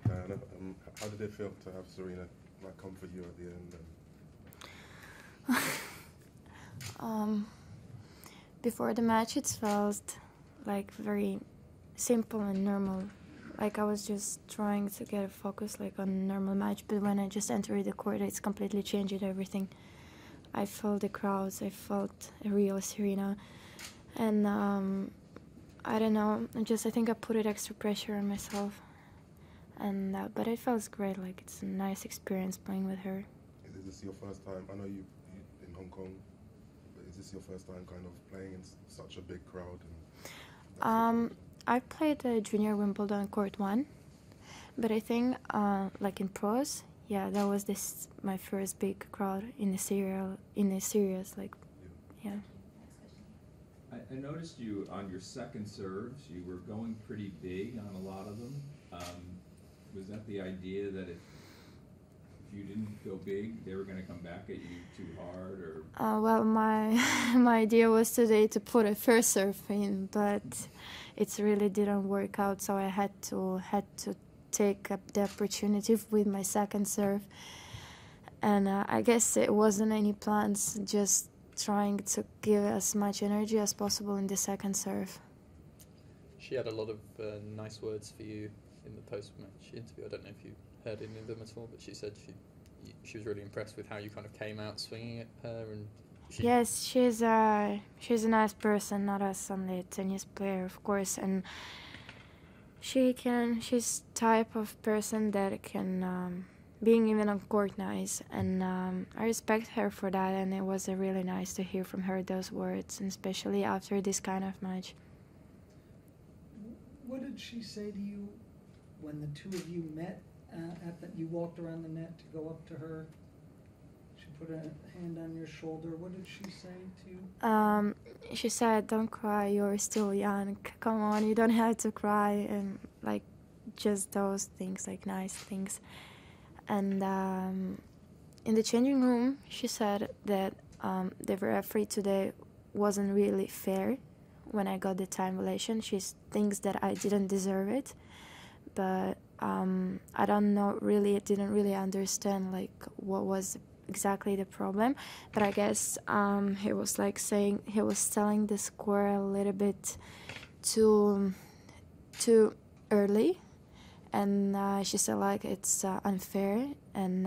Diana, how did it feel to have Serena comfort you at the end? Before the match, it felt like very simple and normal. Like I was just trying to get a focus like on a normal match, but when I just entered the court, it's completely changed everything. I felt the crowds, I felt a real Serena, and I don't know, I think I put it extra pressure on myself, and but it felt great. Like it's a nice experience playing with her. Is this your first time? I know you in Hong Kong. But is this your first time kind of playing in such a big crowd? I played Junior Wimbledon Court 1, but I think like in pros, yeah, that was my first big crowd in a series, like, yeah. I noticed you on your second serves, you were going pretty big on a lot of them. Was that the idea that if you didn't go big, they were going to come back at you too hard, or? Well, my idea was today to put a first serve in, but it really didn't work out. So I had to take up the opportunity with my second serve, and I guess it wasn't any plans. Just trying to give as much energy as possible in the second serve. She had a lot of nice words for you in the post-match interview. I don't know if you heard any of them at all, but she said she was really impressed with how you kind of came out swinging at her. And yes, she's a nice person, not only a tennis player, of course, and she's type of person that can being even on court nice, and I respect her for that, and it was really nice to hear from her those words, and especially after this kind of match. What did she say to you when the two of you met? You walked around the net to go up to her. She put a hand on your shoulder. What did she say to you? She said, "Don't cry. You're still young. Come on, you don't have to cry," and like just those things, like nice things. And in the changing room, she said that the referee today wasn't really fair when I got the time violation. She thinks that I didn't deserve it, but I don't know, really, didn't really understand like what was exactly the problem. But I guess he was like saying, he was telling the score a little bit too early, and she said like it's unfair, and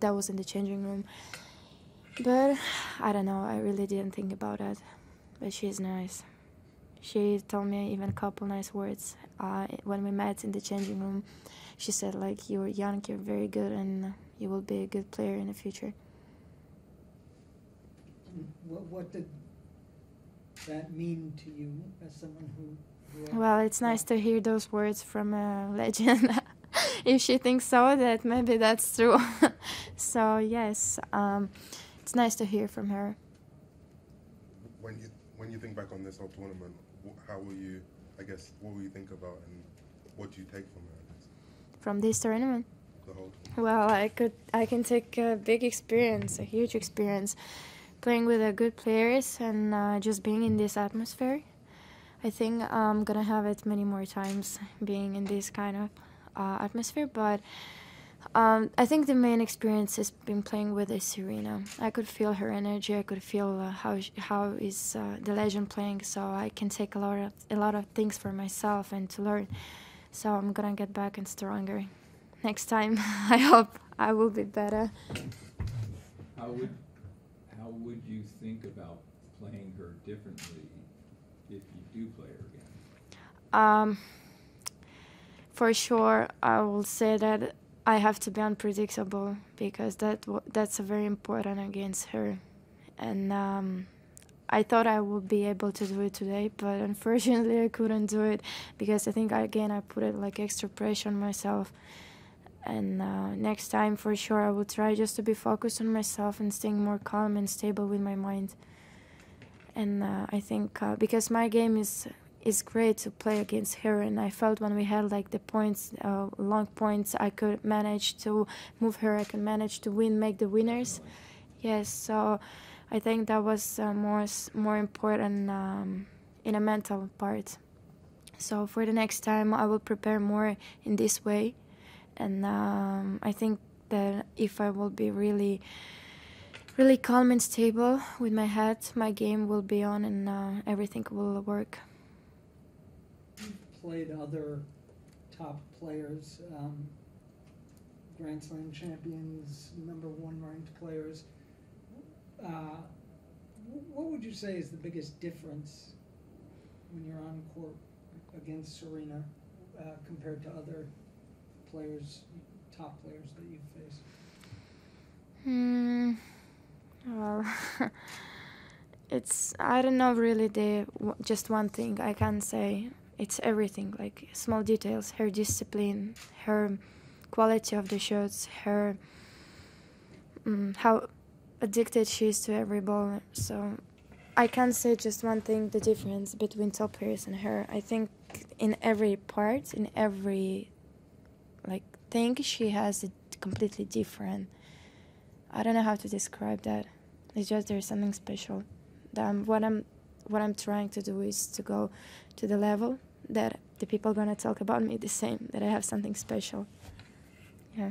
that was in the changing room. But I don't know, I really didn't think about that. But she's nice. She told me even a couple nice words when we met in the changing room. She said like, "You're young, you're very good, and you will be a good player in the future." What did that mean to you as someone who well, it's nice to hear those words from a legend. If she thinks so, that maybe that's true. So yes, it's nice to hear from her. When you think back on this whole tournament, how will you, I guess, what will you think about, and what do you take from it? From this tournament? The whole tournament. Well, I can take a big experience, a huge experience, playing with good players and just being in this atmosphere. I think I'm gonna have it many more times, being in this kind of atmosphere, but I think the main experience has been playing with Serena. I could feel her energy. I could feel how is the legend playing. So I can take a lot of things for myself and to learn. So I'm gonna get back and stronger. Next time, I hope I will be better. How would you think about playing her differently if you do play her again? For sure, I will say that I have to be unpredictable, because that's very important against her. And I thought I would be able to do it today, but unfortunately I couldn't do it, because I think I put it like extra pressure on myself. And next time for sure I will try just to be focused on myself and staying more calm and stable with my mind. And I think because my game is great to play against her, and I felt when we had like the points, long points, I could manage to move her, I could manage to make the winners. Yes, so I think that was more important in a mental part. So for the next time, I will prepare more in this way. And I think that if I will be really, really calm and stable with my head, my game will be on and everything will work. You've played other top players, Grand Slam champions, #1 ranked players. What would you say is the biggest difference when you're on court against Serena compared to other players, top players that you've faced? Well, I don't know really just one thing I can say. It's everything, like small details, her discipline, her quality of the shots, her how addicted she is to every ball. So I can't say just one thing, the difference between top players and her. I think in every part, in every thing, she has a completely different. I don't know how to describe that. It's just there's something special. What I'm trying to do is to go to the level that the people are gonna talk about me the same. That I have something special. Yeah.